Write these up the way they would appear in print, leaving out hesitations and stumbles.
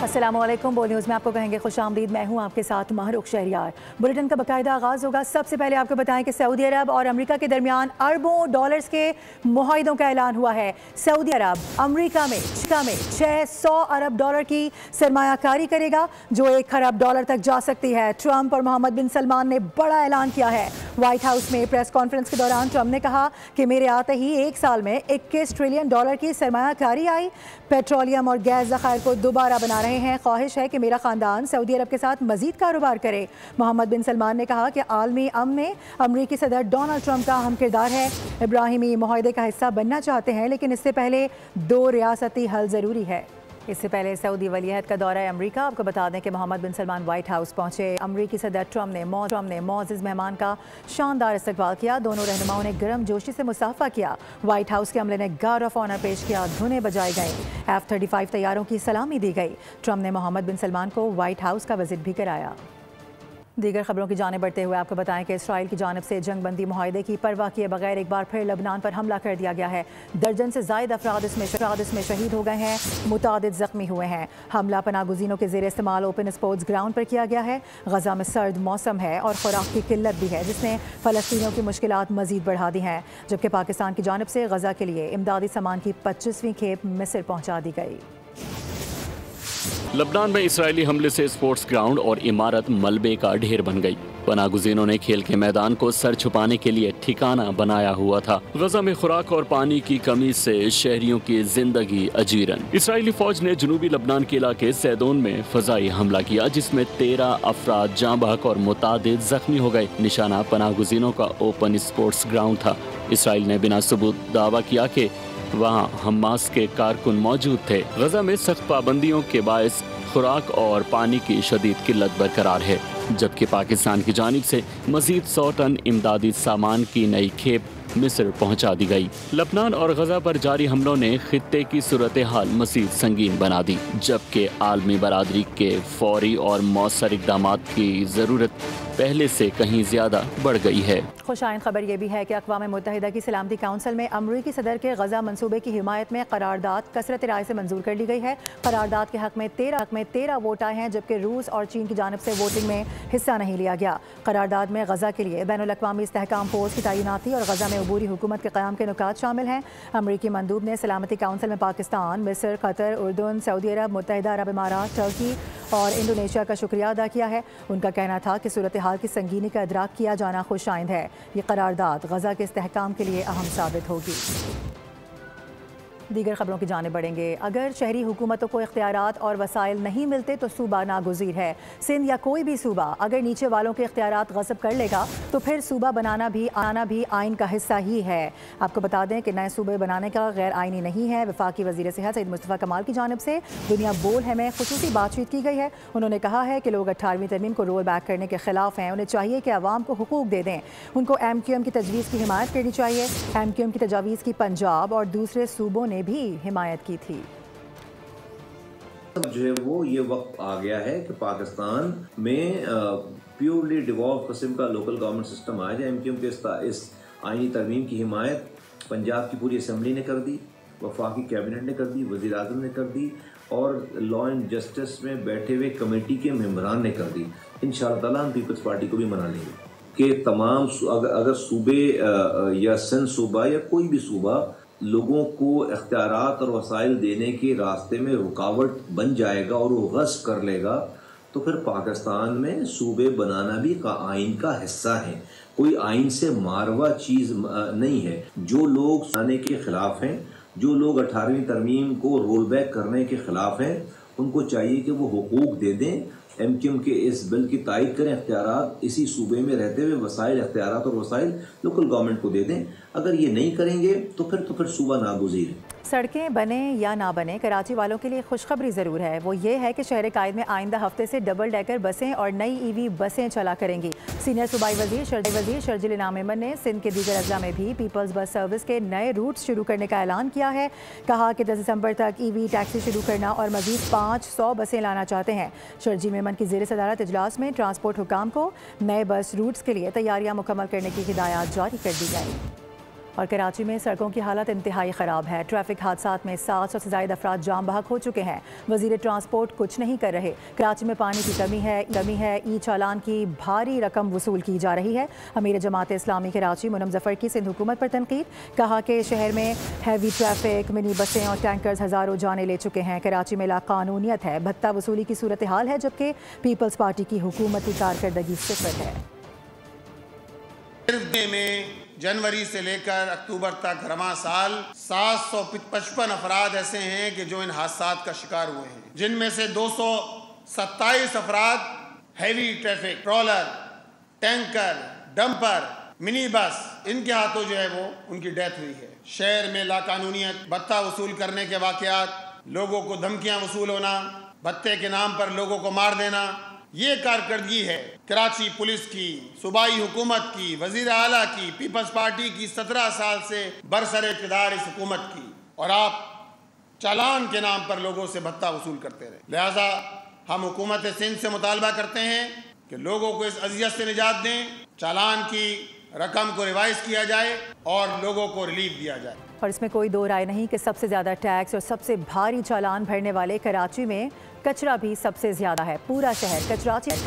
अस्सलामुअलैकुम। बोल न्यूज़ में आपको कहेंगे खुशामदीद। मैं हूं आपके साथ महरुख शहरियार। बुलेटिन का बाकायदा आगाज़ होगा। सबसे पहले आपको बताएं कि सऊदी अरब और अमेरिका के दरमियान अरबों डॉलर्स के मुआहिदों का ऐलान हुआ है। सऊदी अरब अमेरिका में 600 अरब डॉलर की सरमायाकारी करेगा, जो 1 खरब डॉलर तक जा सकती है। ट्रंप और मोहम्मद बिन सलमान ने बड़ा ऐलान किया है। व्हाइट हाउस में प्रेस कॉन्फ्रेंस के दौरान ट्रंप ने कहा कि मेरे आते ही 1 साल में 21 ट्रिलियन डॉलर की सरमायाकारी आई। पेट्रोलियम और गैस ज़खायर को दोबारा बना रहे हैं। ख्वाहिश है कि मेरा ख़ानदान सऊदी अरब के साथ मजीद कारोबार करे। मोहम्मद बिन सलमान ने कहा कि आलमी अमन में अमरीकी सदर डोनाल्ड ट्रंप का अहम किरदार है। इब्राहिमी मुआहदे का हिस्सा बनना चाहते हैं, लेकिन इससे पहले 2 रियासती हल ज़रूरी है। इससे पहले सऊदी वलीअहद का दौरा अमेरिका। आपको बता दें कि मोहम्मद बिन सलमान व्हाइट हाउस पहुंचे। अमरीकी सदर ट्रंप ने मोअज़्ज़ज़ मेहमान का शानदार इस्तकबाल किया। दोनों रहनुमाओं ने गर्म जोशी से मुसाफा किया। व्हाइट हाउस के अमले ने गार्ड ऑफ ऑनर पेश किया, धुनें बजाई गई, F-35 तैयारों की सलामी दी गई। ट्रंप ने मोहम्मद बिन सलमान को व्हाइट हाउस का विजिट भी कराया। दीगर खबरों की जाने बढ़ते हुए आपको बताएं कि इसराइल की जानिब से जंगबंदी मुआहिदे की परवाह किए बगैर एक बार फिर लबनान पर हमला कर दिया गया है। दर्जन से ज़ायद अफराद इसमें शहीद हो गए हैं, मुतादिद ज़ख्मी हुए हैं। हमला पनागुज़ीनों के ज़ेर इस्तेमाल ओपन स्पोर्ट्स ग्राउंड पर किया गया है। गजा में सर्द मौसम है और खुराक की किल्लत भी है, जिसने फ़लस्तीनियों की मुश्किलात मज़ीद बढ़ा दी हैं। जबकि पाकिस्तान की जानिब से गजा के लिए इमदादी सामान की 25वीं खेप मिस्र पहुँचा दी गई। लबनान में इसराइली हमले से स्पोर्ट्स ग्राउंड और इमारत मलबे का ढेर बन गई। पनागुज़ीनों ने खेल के मैदान को सर छुपाने के लिए ठिकाना बनाया हुआ था। गजा में खुराक और पानी की कमी से शहरियों की जिंदगी अजीरन। इसराइली फौज ने जनूबी लबनान के इलाके सैदोन में फजाई हमला किया, जिसमें 13 अफराद जाँ बहक और मुतादिद जख्मी हो गए। निशाना पनागुज़ीनों का ओपन स्पोर्ट्स ग्राउंड था। इसराइल ने बिना सबूत दावा किया कि वहाँ हमास के कारकुन मौजूद थे। गजा में सख्त पाबंदियों के बायस खुराक और पानी की शदीद किल्लत बरकरार है, जबकि पाकिस्तान की जानिब से मजीद 100 टन इमदादी सामान की नई खेप मिस्र पहुंचा दी गई। लबनान और गजा पर जारी हमलों ने खित्ते की सूरत हाल मजीद संगीन बना दी, जबकि आलमी बरादरी के फौरी और मौसर इक़दामात की ज़रूरत पहले से कहीं ज़्यादा बढ़ गई है। खुशाइन खबर यह भी है कि अक़वाम मुत्तहिदा की सलामती काउंसिल में अमरीकी सदर के गजा मंसूबे की हिमायत में करारदाद कसरत राय से मंजूर कर ली गई है। करारदाद के हक़ में 13 वोट आए हैं, जबकि रूस और चीन की जानिब से वोटिंग में हिस्सा नहीं लिया गया। करारदाद में गजा के लिए बैनुल अक़वामी इस्तेहकाम फोर्स की तैनाती और गजा में अबूरी हुकूमत के क़याम के नुकात शामिल हैं। अमरीकी मंदूब ने सलामती काउंसिल में पाकिस्तान, मिस्र, कतर, उर्दून, सऊदी अरब, मुत्तहिदा अरब इमारात, टर्की और इंडोनेशिया का शुक्रिया अदा किया है। उनका कहना था कि सूरत हाल की संगीनी का इदराक किया जाना खुशाइंद है। ये करारदाद गजा के इस्तेहकाम के लिए अहम साबित होगी। दीगर खबरों की जाने बढ़ेंगे। अगर शहरी हुकूमतों को इख्तियारात और वसाइल नहीं मिलते तो सूबा नागुज़ीर है। सिंध या कोई भी सूबा अगर नीचे वालों के इख्तियारात गस्ब कर लेगा तो फिर सूबा बनाना भी आइन का हिस्सा ही है। आपको बता दें कि नए सूबे बनाने का गैर आइनी नहीं है। वफाकी वज़ीर सेहत सईद मुस्तफ़ा कमाल की जानिब से दुनिया बोल है में खुसूसी बातचीत की गई है। उन्होंने कहा है कि लोग 18वीं तरमीम को रोल बैक करने के खिलाफ हैं। उन्हें चाहिए कि अवाम को हुकूक दे दें। उनको MQM की तजवीज़ की हिमायत करनी चाहिए। MQM की तजावीज़ की पंजाब और दूसरे सूबों ने भी हिमायत की थी। जो है वो ये वक्त आ गया है कि पाकिस्तान में प्योरली डिवॉल्व किस्म का लोकल गवर्नमेंट सिस्टम आ जाए। MQM के इस आईनी तरमीम की हिमायत पंजाब की पूरी असम्बली ने कर दी, वफाकी कैबिनेट ने कर दी, वज़ीर आज़म ने कर दी और लॉ एंड जस्टिस में बैठे हुए कमेटी के मेंबरान ने कर दी। इंशाअल्लाह ताला हम पीपल्स पार्टी को भी मना लेंगे कि तमाम अगर सूबे या सिंध सूबा या कोई भी सूबा लोगों को इख्तियारात और वसाइल देने के रास्ते में रुकावट बन जाएगा और वो गस्ब कर लेगा, तो फिर पाकिस्तान में सूबे बनाना भी आइन का हिस्सा है। कोई आइन से मारवा चीज़ नहीं है। जो लोग आने के खिलाफ हैं, जो लोग 18वीं तरमीम को रोल बैक करने के खिलाफ हैं, उनको चाहिए कि वो हुकूक दे दें। MQM के इस बिल की तायद करें, इख्तियारात इसी सूबे में रहते हुए वसाइल, इख्तियारात और वसाइल लोकल गवर्नमेंट को दे दें। अगर ये नहीं करेंगे तो फिर सूबा नागुज़ीर है। सड़कें बने या ना बने, कराची वालों के लिए खुशखबरी ज़रूर है। वो ये है कि शहर कायद में आइंदा हफ्ते से डबल डेकर बसें और नई EV बसें चला करेंगी। सीनियर सूबाई वज़ीर शर्जिल इनाम मेमन ने सिंध के दीगर अज़ला में भी पीपल्स बस सर्विस के नए रूट्स शुरू करने का ऐलान किया है। कहा कि 10 दिसंबर तक EV टैक्सी शुरू करना और मज़ीद 500 बसें लाना चाहते हैं। शर्जिल मेमन की ज़ेर सदारत इजलास में ट्रांसपोर्ट हुकाम को नए बस रूट्स के लिए तैयारियाँ मुकम्मल करने की हिदायत जारी कर दी गई। और कराची में सड़कों की हालत इंतहाई ख़राब है। ट्रैफिक हादसात में 700 से ज़ायद अफराद जाम बहक हो चुके हैं। वज़ीर ट्रांसपोर्ट कुछ नहीं कर रहे। कराची में पानी की कमी है। ई चालान की भारी रकम वसूल की जा रही है। अमीर जमात इस्लामी कराची मुनम जफ़र की सिंध हुकूमत पर तनकीद। कहा कि शहर में हैवी ट्रैफिक, मिनी बसें और टैंकर्स हज़ारों जाने ले चुके हैं। कराची में लाकानूनियत है, भत्ता वसूली की सूरत हाल है, जबकि पीपल्स पार्टी की हुकूमती कारकर्दगी सिफर है। में जनवरी से लेकर अक्टूबर तक रवां साल 755 अफराद ऐसे हैं कि जो इन हादसात का शिकार हुए हैं, जिनमें से 227 अफराद heavy traffic, trawler, tanker, dumper, mini bus, इनके हाथों जो है वो उनकी डेथ हुई है। शहर में लाकानूनियत, भत्ता वसूल करने के वाकयात, लोगों को धमकियां वसूल होना, भत्ते के नाम पर लोगों को मार देना, ये कारकर्दगी है कराची पुलिस की, सूबाई हुकूमत की, वजीर आला की, पीपल्स पार्टी की 17 साल से बरसर इक़्तिदार इस हुकूमत की। और आप चालान के नाम पर लोगों से भत्ता वसूल करते रहे। लिहाजा हम हुकूमत सिंध से मुतालबा करते हैं कि लोगों को इस अजियत से निजात दें, चालान की रकम को रिवाइज किया जाए और लोगों को रिलीफ दिया जाए। और इसमें कोई दो राय नहीं कि सबसे ज़्यादा टैक्स और सबसे भारी चालान भरने वाले कराची में कचरा भी सबसे ज़्यादा है। पूरा शहर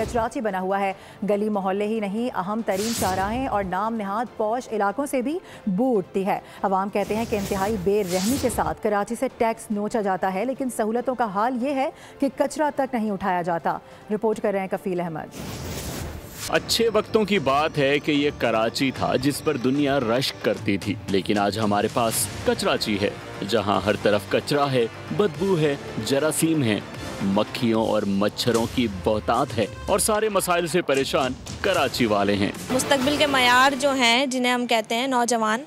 कचराची बना हुआ है। गली मोहल्ले ही नहीं, अहम तरीन चौराहे और नाम नहाद पौश इलाकों से भी बू उठती है। अवाम कहते हैं कि इंतहाई बेरहमी के साथ कराची से टैक्स नोचा जाता है, लेकिन सहूलतों का हाल ये है कि कचरा तक नहीं उठाया जाता। रिपोर्ट कर रहे हैं कफील अहमद। अच्छे वक्तों की बात है कि ये कराची था जिस पर दुनिया रश्क करती थी, लेकिन आज हमारे पास कचराची है, जहां हर तरफ कचरा है, बदबू है, जरासीम है, मक्खियों और मच्छरों की बहुतात है और सारे मसाइल से परेशान कराची वाले हैं। मुस्तकबिल के मयार जो हैं, जिन्हें हम कहते हैं नौजवान,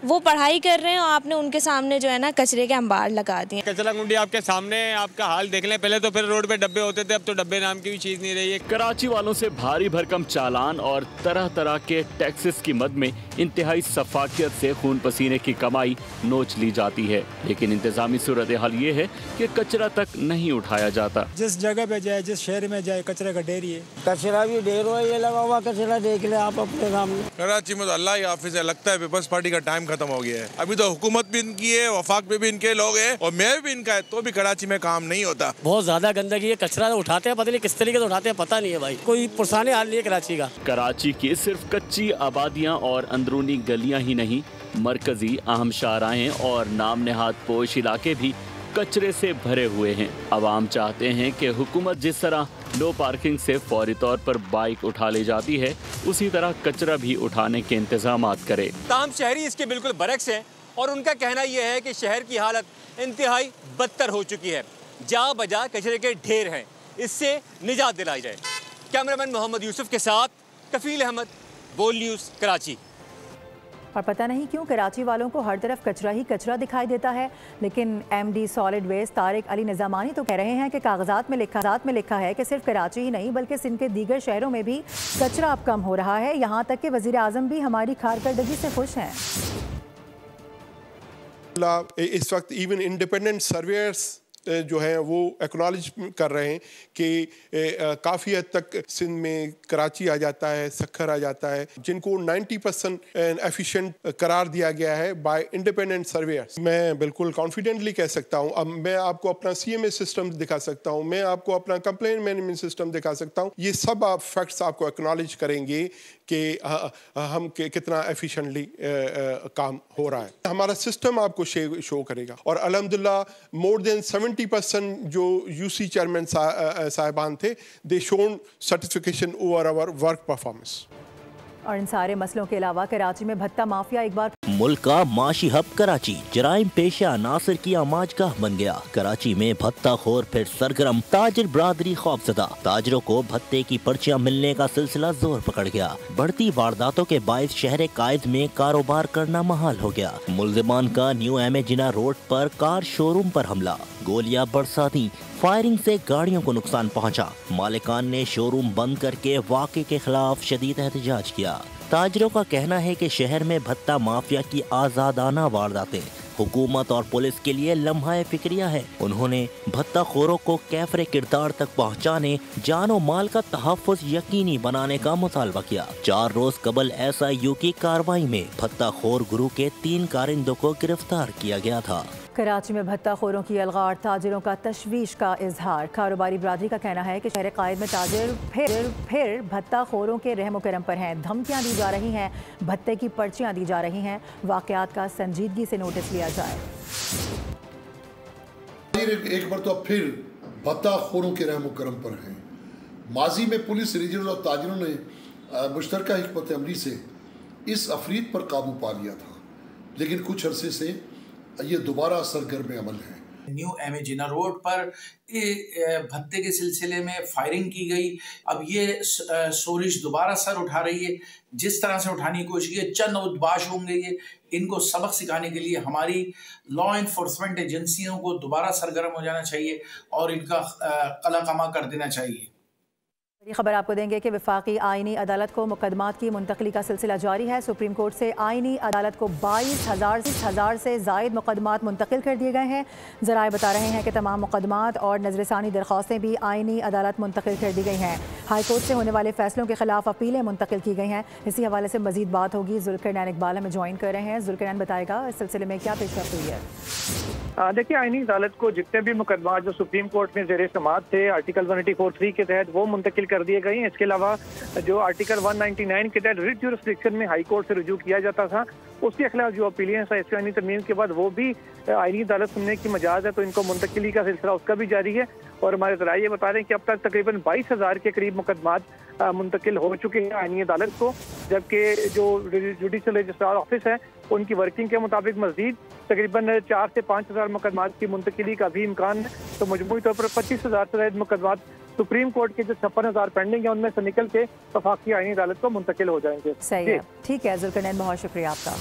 वो पढ़ाई कर रहे हैं और आपने उनके सामने जो है ना कचरे के अंबार लगा दिए। कचरा कुंडी आपके सामने, आपका हाल देख लें। पहले तो फिर रोड पे डब्बे होते थे, अब तो डब्बे नाम की भी चीज़ नहीं रही है। कराची वालों से भारी भरकम चालान और तरह तरह के टैक्सेस की मद में इंतहाई सफाकियत से खून पसीने की कमाई नोच ली जाती है, लेकिन इंतजामी सूरत हाल ये है कि कचरा तक नहीं उठाया जाता। जिस जगह पे जाए, जिस शहर में जाए, कचरे का ढेर ही है। कचरा भी ढेर हुआ, ये लगा हुआ कचरा देख ले आप अपने सामने। कराची में तो अल्लाह ही हाफिज़ है, लगता है पीपल्स पार्टी का टाइम खत्म हो गया है। अभी तो हुकूमत भी इनकी है, वफाक पे भी इनके लोग हैं और मैं भी इनका है, तो भी कराची में काम नहीं होता। बहुत ज्यादा गंदगी है, कचरा उठाते हैं, पता नहीं किस तरीके से उठाते हैं, पता नहीं है भाई। कोई पुरसाने हाल नहीं है कराची का। कराची की सिर्फ कच्ची आबादियाँ और अंदरूनी गलियाँ ही नहीं, मरकजी अहम शाहराहें और नाम नहाद पोश इलाके भी कचरे से भरे हुए हैं। अवाम चाहते हैं कि हुकूमत जिस तरह नो पार्किंग से फौरी तौर पर बाइक उठा ले जाती है, उसी तरह कचरा भी उठाने के इंतजाम करे। तमाम शहरी इसके बिल्कुल बरक्स हैं और उनका कहना यह है कि शहर की हालत इंतहाई बदतर हो चुकी है। जा बजा कचरे के ढेर हैं, इससे निजात दिलाई जाए। कैमरामैन मोहम्मद यूसुफ के साथ कफील अहमद, बोल न्यूज़, कराची। और पता नहीं क्यों कराची वालों को हर तरफ कचरा ही कचरा दिखाई देता है, लेकिन MD solid waste Tariq Ali Nizamani तो कह रहे हैं कि कागजात में लिखा है कि सिर्फ कराची ही नहीं बल्कि सिंध के दीगर शहरों में भी कचरा अब कम हो रहा है। यहाँ तक कि वज़ीर आज़म भी हमारी कारकर्दगी से खुश हैं। इस वक्त इवन इंडिपेंडेंट सर्वेयर्स जो हैं वो एक्नॉलेज कर रहे हैं कि काफ़ी हद तक सिंध में कराची आ जाता है, सखर आ जाता है, जिनको 90% एफिशिएंट करार दिया गया है बाय इंडिपेंडेंट सर्वेयर्स। मैं बिल्कुल कॉन्फिडेंटली कह सकता हूँ, अब मैं आपको अपना CMA सिस्टम दिखा सकता हूँ, मैं आपको अपना कंप्लेंट मैनेजमेंट सिस्टम दिखा सकता हूँ। ये सब आप फैक्ट्स आपको एक्नॉलेज करेंगे कि हम कितना एफिशिएंटली काम हो रहा है। हमारा सिस्टम आपको शो करेगा और अल्हम्दुलिल्लाह मोर देन 70% जो UC चेयरमैन साहिबान थे, they shown certification over our work performance. और इन सारे मसलों के अलावा कराची में भत्ता माफिया एक बार मुल्क का माशी हब कराची जराइम पेशा नासिर की आमाजगाह बन गया। कराची में भत्ता खोर फिर सरगर्म, ताजिर बरादरी खौफजदा। ताजरों को भत्ते की पर्चियां मिलने का सिलसिला जोर पकड़ गया। बढ़ती वारदातों के बायस शहर कायद में कारोबार करना महाल हो गया। मुल्जिमान का न्यू एम जिना रोड पर कार शोरूम पर हमला, गोलियां बरसाती, फायरिंग से गाड़ियों को नुकसान पहुंचा। मालिकान ने शोरूम बंद करके वाक़े के खिलाफ शदीद एहतजाज किया। ताजरों का कहना है कि शहर में भत्ता माफिया की आज़ादाना वारदातें हुकूमत और पुलिस के लिए लम्हा फिक्रिया है। उन्होंने भत्ताखोरों को कैफरे किरदार तक पहुँचाने, जान और माल का तहफ़्फ़ुज़ यकीनी बनाने का मुतालबा किया। 4 रोज कबल SIU की कार्रवाई में भत्ताखोर गुरु के 3 कारिंदों को गिरफ्तार किया गया था। कराची में भत्ताखोरों की अलगार, ताजिरों का तशवीश का इजहार। कारोबारी बरादरी का कहना है कि शहर कायद में ताजिर फिर भत्ताखोरों के रहम करम पर हैं। धमकियां दी जा रही हैं, भत्ते की पर्चियां दी जा रही हैं। वाकयात का संजीदगी से नोटिस लिया जाए। एक बार तो फिर भत्ताखोरों के रहम करम पर हैं। माजी में पुलिस, रीजनल और ताजिरों ने मुश्तरका हिकमत अमली से इस अफरीद पर काबू पा लिया था, लेकिन कुछ अरसे से ये दोबारा सरगर्म अमल है। न्यू MA जिना रोड पर भत्ते के सिलसिले में फायरिंग की गई। अब ये सोरिश दोबारा सर उठा रही है। जिस तरह से उठाने की कोशिश की, चंद उद्बाश होंगे, ये इनको सबक सिखाने के लिए हमारी लॉ इन्फोर्समेंट एजेंसियों को दोबारा सरगर्म हो जाना चाहिए और इनका कलाकमा कर देना चाहिए। बड़ी खबर आपको देंगे कि वफाकी आईनी अदालत को मुकदमात की मुंतकली का सिलसिला जारी है। सुप्रीम कोर्ट से आईनी अदालत को 22,000 से जायद मुकदमात मुंतकिल कर दिए गए हैं। ज़राए बता रहे हैं कि तमाम मुकदमात और नजरसानी दरख्वास्तें भी आईनी अदालत मुंतकिल कर दी गई हैं। हाई कोर्ट से होने वाले फैसलों के खिलाफ अपीलें मुंतकिल की गई हैं। इसी हवाले से मजीद बात होगी। जुल्करनैन इकबाल हमें ज्वाइन कर रहे हैं। जुल्करनैन बताएगा इस सिलसिले में क्या पेशरफ्त हुई है। देखिए, आईनी अदालत को जितने भी मुकदमात जो सुप्रीम कोर्ट में ज़ेरे समाअत थे आर्टिकल 184(3) के तहत वो मुंतकिल कर दिए गए हैं। इसके अलावा जो आर्टिकल 199 के तहत रिट जुरिस्डिक्शन में हाई कोर्ट से रुजू किया जाता था, उसके खिलाफ जो अपीलें हैं इसके आईनी तरमीम के बाद वो भी आईनी अदालत सुनने की मजाज है, तो इनको मुंतकिली का सिलसिला उसका भी जारी है। और हमारे ज़राए ये बता रहे हैं कि अब तक तकरीबन 22,000 के करीब मुकदमात मुंतकिल हो चुके हैं आईनी अदालत को, जबकि जो जुडिशल रजिस्ट्रार ऑफिस है उनकी वर्किंग के मुताबिक मजीद तकरीबन 4 से 5,000 मुकदमात की मुंतकिली का भी इम्कान है। तो मजमूई तौर पर 25,000 से ज्यादा मुकदमात सुप्रीम कोर्ट के जो 56,000 पेंडिंग है उनमें से निकल के वफाकी आईनी अदालत को मुंतकिल हो जाएंगे। सही है, ठीक है जुल्करनैन, बहुत शुक्रिया आपका।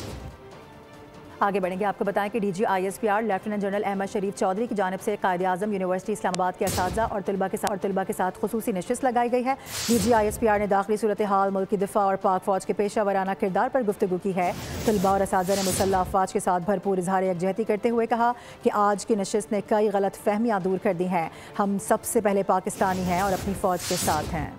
आगे बढ़ेंगे। आपको बताएं कि DG ISPR lieutenant general Ahmad Sharif Chaudhry की जानिब से कायदे आज़म यूनिवर्सिटी इस्लामाबाद के असातिज़ा और तलबा के साथ खुसूसी नशिस्त लगाई गई है। DG ISPR ने दाखिली सूरत हाल, मुल्क की दिफा और पाक फौज के पेशा वराना किरदार पर गुफ्तगू की है। तलबा और असातिज़ा ने मुसल्लह अफवाज के साथ भरपूर इजहार यकजहती करते हुए कहा कि आज की नशिस्त ने कई गलत फहमियाँ दूर कर दी हैं। हम सबसे पहले पाकिस्तानी हैं और अपनी फ़ौज के साथ हैं।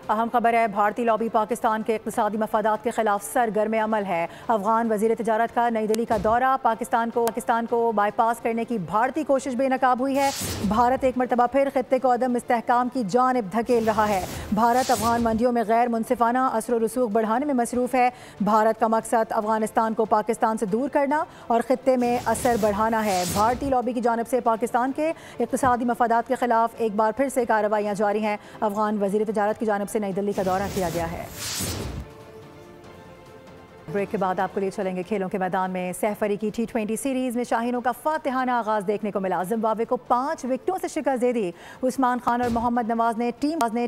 अहम खबर है, भारतीय लॉबी पाकिस्तान के इक़्तिसादी मफादात के खिलाफ सरगर्म अमल है। अफगान वज़ीर तिजारत का नई दिल्ली का दौरा, पाकिस्तान को बाईपास करने की भारतीय कोशिश बेनकाब हुई है। भारत एक मरतबा फिर खित्ते को अदम इस्तेहकाम की जानिब धकेल रहा है। भारत अफगान मंडियों में गैर मुनसिफाना असर व रसूख बढ़ाने में मसरूफ़ है। भारत का मकसद अफगानिस्तान को पाकिस्तान से दूर करना और खित्ते में असर बढ़ाना है। भारतीय लॉबी की जानिब से पाकिस्तान के इक़्तिसादी मफादात के खिलाफ एक बार फिर से कार्रवाइयाँ जारी हैं। अफगान वज़ीर तिजारत की जानिब से नई दिल्ली का दौरा किया गया है। ब्रेक के बाद आपको ले चलेंगे खेलों के मैदान में। सहफरी की T20 सीरीज में शाहीनों का फातिहाना आगाज देखने को मिला। जिम्बाब्वे को 5 विकेटों से शिकस्त दे दी। उस्मान खान और मोहम्मद नवाज ने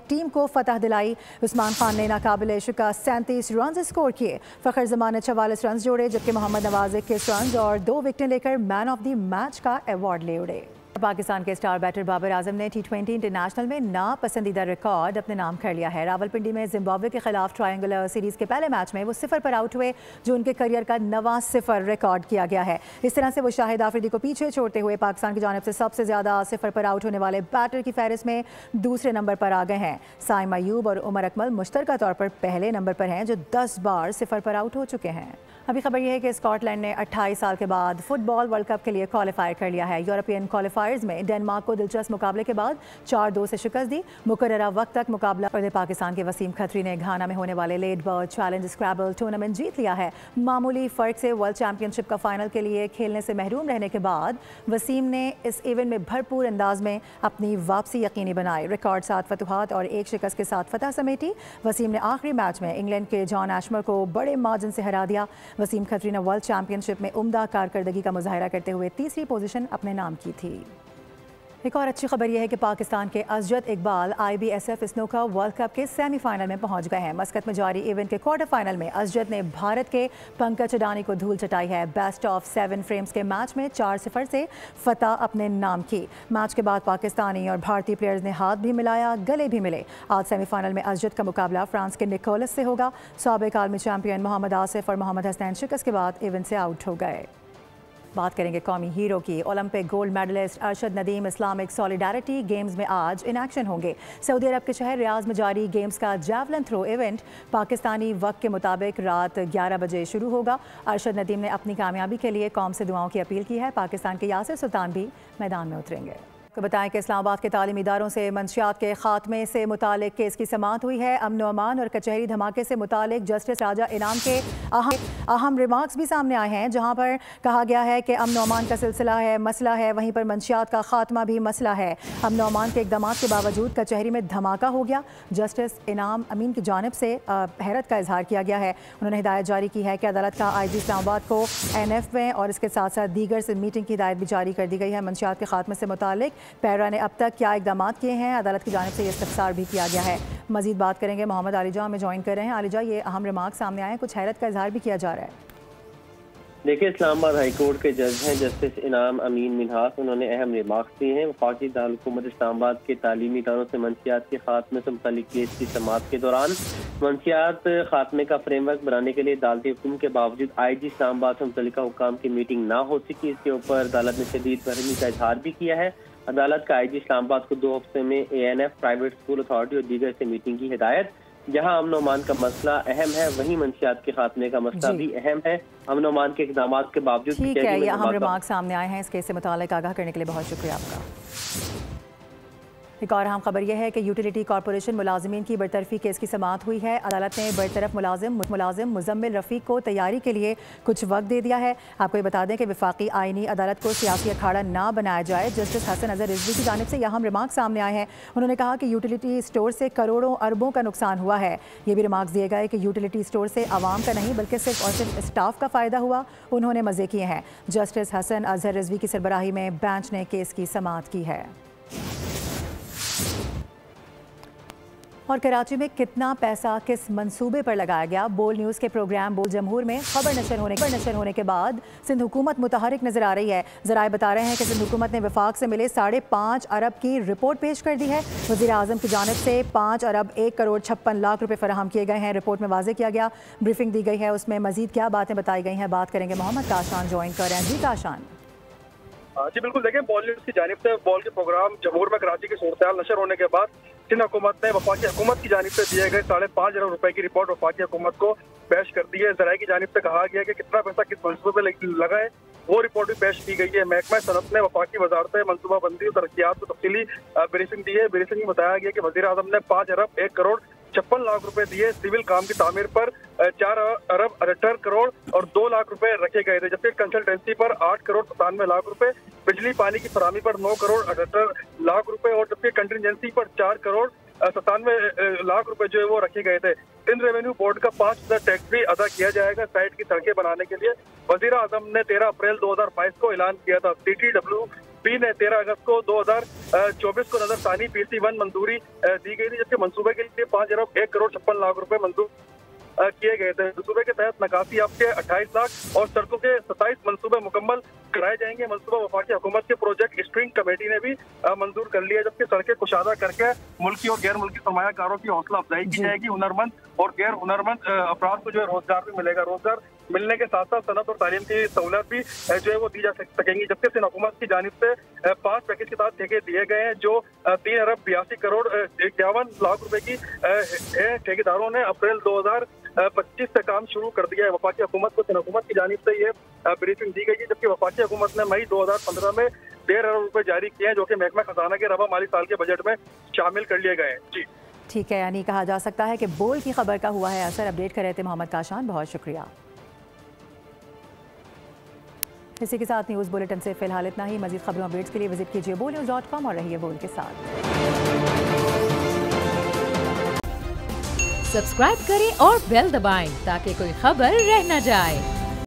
टीम को फतह दिलाई। उस्मान खान ने नाकाबिले शिकस्त 37 रन स्कोर किए। फखर जमान ने 44 रन जोड़े, जबकि मोहम्मद नवाज 21 रन और 2 विकेटें लेकर मैन ऑफ द मैच का अवार्ड ले उड़े। पाकिस्तान के स्टार बैटर बाबर आजम ने T20 इंटरनेशनल में नापसंदीदा रिकॉर्ड अपने नाम कर लिया है। रावलपिंडी में जिम्बाब्वे के खिलाफ ट्रायंगुलर सीरीज के पहले मैच में वो 0 पर आउट हुए, जो उनके करियर का 9वां 0 रिकॉर्ड किया गया है। इस तरह से वो शाहिद आफरीदी को पीछे छोड़ते हुए पाकिस्तान की जानिब से सबसे ज्यादा 0 पर आउट होने वाले बैटर की फहरिस्त में दूसरे नंबर पर आ गए हैं। साइम अयूब और उमर अकमल मुश्तरका तौर पर पहले नंबर पर हैं, जो 10 बार 0 पर आउट हो चुके हैं। अभी खबर यह है कि स्कॉटलैंड ने 28 साल के बाद फुटबॉल वर्ल्ड कप के लिए क्वालिफाई कर लिया है। यूरोपियन क्वालिफायर्स में डेनमार्क को दिलचस्प मुकाबले के बाद 4-2 से शिकस्त दी। मुकर्ररा वक्त तक मुकाबला करते पाकिस्तान के वसीम खत्री ने घाना में होने वाले लेड बर्ड चैलेंज स्क्रैबल टूर्नामेंट जीत लिया है। मामूली फर्क से वर्ल्ड चैंपियनशिप का फाइनल के लिए खेलने से महरूम रहने के बाद वसीम ने इस इवेंट में भरपूर अंदाज में अपनी वापसी यकीनी बनाई। रिकॉर्ड 7 फतुहात और 1 शिकस्त के साथ फतह समेटी। वसीम ने आखिरी मैच में इंग्लैंड के जॉन एशमर को बड़े मार्जिन से हरा दिया। वसीम खत्री ने वर्ल्ड चैंपियनशिप में उम्दा कारकर्दगी का मुजाहिरा करते हुए तीसरी पोजीशन अपने नाम की थी। एक और अच्छी खबर यह है कि पाकिस्तान के Asjad Iqbal IBSF snooker world cup के सेमीफाइनल में पहुंच गए हैं। मस्कत में जारी इवेंट के क्वार्टर फाइनल में असजद ने भारत के पंकज अडानी को धूल चटाई है। बेस्ट ऑफ 7 फ्रेम्स के मैच में 4-0 से फतह अपने नाम की। मैच के बाद पाकिस्तानी और भारतीय प्लेयर्स ने हाथ भी मिलाया, गले भी मिले। आज सेमीफाइनल में असजद का मुकाबला फ्रांस के निकोलस से होगा। साबिक आलमी चैंपियन मोहम्मद आसिफ और मोहम्मद हसनैन शिकस्त के बाद इवेंट से आउट हो गए। बात करेंगे कौमी हीरो की। Olympic gold medallist Arshad Nadeem Islamic solidarity games में आज इन एक्शन होंगे। सऊदी अरब के शहर रियाज में जारी गेम्स का जैवलिन थ्रो इवेंट पाकिस्तानी वक्त के मुताबिक रात 11 बजे शुरू होगा। अरशद नदीम ने अपनी कामयाबी के लिए कौम से दुआओं की अपील की है। पाकिस्तान के यासिर सुल्तान भी मैदान में उतरेंगे। तो बताएं कि इस्लामाबाद के तालीमी इदारों से मंशियात के खात्मे से मुतालिक केस की समाअत हुई है। अमन व अमान और कचहरी धमाके से मुतालिक जस्टिस राजा इनाम के अहम रिमार्क्स भी सामने आए हैं, जहां पर कहा गया है कि अमन व अमान का सिलसिला है मसला है, वहीं पर मंशियात का खात्मा भी मसला है। अमन व अमान के इकदाम के बावजूद कचहरी में धमाका हो गया। जस्टिस इनाम अमीन की जानिब से हैरत का इजहार किया गया है। उन्होंने हिदायत जारी की है कि अदालत का IG इस्लामाबाद को NF में और इसके साथ साथ दीगर से मीटिंग की हिदायत भी जारी कर दी गई है। मंशियात के खात्मे से मुतालिक पैरा ने अब तक क्या इकदाम किए हैं, अदालत की जानिब से ये इस्तफसार भी किया गया है। मजीद बात करेंगे, मोहम्मद आलिजा हमें ज्वाइन कर रहे हैं। आलिजा, ये अहम रिमार्क सामने आए हैं, कुछ हैरत का इजहार भी किया जा रहा है। देखिए, इस्लामाबाद हाई कोर्ट के जज हैं जस्टिस इनाम अमीन मिन्हास, उन्होंने अहम रिमार्क्स दिए हैं। वफाकी दारुल-हुकूमत इस्लामाबाद के तालीमी इदारों से मंशियात के खात्मे से मुताल्लिक केस की समाअत के दौरान मंशियात खात्मे का फ्रेमवर्क बनाने के लिए अदालती हुक्म के बावजूद IG इस्लामाबाद से मुतल्लिका हुक्काम की मीटिंग ना हो सकी। इसके ऊपर अदालत ने शदीद बरहमी का इजहार भी किया है। अदालत का IG इस्लामाबाद को 2 हफ्ते में ANF, प्राइवेट स्कूल अथॉरिटी और दीगर से मीटिंग की हिदायत। जहां अमन अमान का मसला अहम है, वहीं मंशियात के खात्मे का मसला भी अहम है। अमन अमान के इक़दाम के बावजूद ठीक है, ये अहम रिमार्क सामने आए हैं। इस केस से मुतालिक आगाह करने के लिए बहुत शुक्रिया आपका। एक और अहम खबर यह है कि यूटिलिटी कॉरपोरेशन मुलाजिमीन की बरतरफी केस की समाअत हुई है। अदालत ने बरतरफ मुलाजिम मुजम्मिल रफ़ीक को तैयारी के लिए कुछ वक्त दे दिया है। आपको ये बता दें कि वफाकी आईनी अदालत को सियासी अखाड़ा ना बनाया जाए। जस्टिस हसन अजहर रिजवी की जानिब से यह अहम रिमार्क सामने आए हैं। उन्होंने कहा कि यूटिलिटी स्टोर से करोड़ों अरबों का नुकसान हुआ है। ये भी रिमार्क्स दिए गए कि यूटिलिटी स्टोर से आवाम का नहीं बल्कि सिर्फ और सिर्फ स्टाफ का फ़ायदा हुआ। उन्होंने मज़े किए हैं। जस्टिस हसन अजहर रिजवी की सरबराही में बेंच ने केस की समाअत की है। और कराची में कितना पैसा किस मंसूबे पर लगाया गया, बोल न्यूज़ के प्रोग्राम बोल जमहूर में खबर नशर होने के बाद सिंध हुकूमत मुतहरिक नजर आ रही है। ज़राए बता रहे हैं कि सिंध हुकूमत ने वफाक से मिले 5.5 अरब की रिपोर्ट पेश कर दी है। वज़ीर आज़म की जानिब से 5 अरब 1 करोड़ 56 लाख रुपए फराहम किए गए हैं। रिपोर्ट में वाज़ेह किया गया, ब्रीफिंग दी गई है, उसमें मजीद क्या बातें बताई गई हैं, बात करेंगे। मोहम्मद काशान ज्वाइन कर रहे हैं। जी काशान। जी बिल्कुल, देखें, बॉल न्यूज़ की जानिब से बॉल के प्रोग्राम जमहूर में कराची की सूरत नशर होने के बाद सिंध हुकूमत ने वफाकी हुकूमत की जानिब से दिए गए 5.5 अरब रुपए की रिपोर्ट वफाकी हुकूमत को पेश कर दी है। ज़राए की जानिब से कहा गया कि कितना पैसा किस मंसूबे पे लगा है, वो रिपोर्ट भी पेश की गई है। महकमा सनत ने वफाकी वजारत मनसूबाबंदी और तरक्कियात को तफसीली ब्रीफिंग दी है। ब्रीफिंग में बताया गया कि वज़ीर आज़म ने 5 अरब 1 करोड़ 56 लाख रुपए दिए। सिविल काम की तामीर पर 4 अरब 78 करोड़ और 2 लाख रुपए रखे गए थे, जबकि कंसल्टेंसी पर 8 करोड़ 97 लाख रुपए, बिजली पानी की फराहमी पर 9 करोड़ 78 लाख रुपए और जबकि कंटिजेंसी पर 4 करोड़ 97 लाख रुपए जो है वो रखे गए थे। सिंध रेवेन्यू बोर्ड का 5% टैक्स भी अदा किया जाएगा साइट की सड़कें बनाने के लिए। वज़ीर आज़म ने 13 अप्रैल 2022 को ऐलान किया था। CTWP ने 13 अगस्त को 2024 को नजरसानी PC1 मंजूरी दी गई थी, जबकि मंसूबे के लिए 5 अरब 1 करोड़ 56 लाख रुपए मंजूर किए गए थे। मंसूबे के तहत नकासी याफ्ते 28 लाख और सड़कों के 27 मंसूबे मुकम्मल कराए जाएंगे। मंसूबा वफाकी हुकूमत के प्रोजेक्ट स्ट्रिंग कमेटी ने भी मंजूर कर लिया, जबकि सड़कें कुशादा करके मुल्की और गैर मुल्की सरमायाकारों की हौसला अफजाई की जाएगी। हुनरमंद और गैर हुनरमंद अफराद को जो है रोजगार भी मिलेगा। रोजगार मिलने के साथ साथ सनत और तालीम की सहूलत भी जो है वो दी जा सकेंगी। जबकि सिंध हुकूमत की जानिब से 5 पैकेज के साथ ठेके दिए गए हैं, जो 3 अरब 82 करोड़ 51 लाख रुपए की ठेकेदारों ने अप्रैल 2025 से काम शुरू कर दिया है। वफाकी हुकूमत को सिंध हुकूमत की जानिब से ये ब्रीफिंग दी गई है, जबकि वफाकी हुकूमत ने मई 2015 में 1.5 अरब रुपए जारी किए हैं, जो कि महकमा खजाना के रबा माली साल के बजट में शामिल कर लिए गए हैं। जी ठीक है, यानी कहा जा सकता है कि बोल की खबर का हुआ है असर। अपडेट कर रहे थे मोहम्मद काशान, बहुत शुक्रिया। इसी के साथ न्यूज़ बुलेटिन से फिलहाल इतना ही। मजीद खबरों अपडेट्स के लिए विजिट कीजिए bolnews.com और रहिए बोल के साथ। सब्सक्राइब करें और बेल दबाएं ताकि कोई खबर रह न जाए।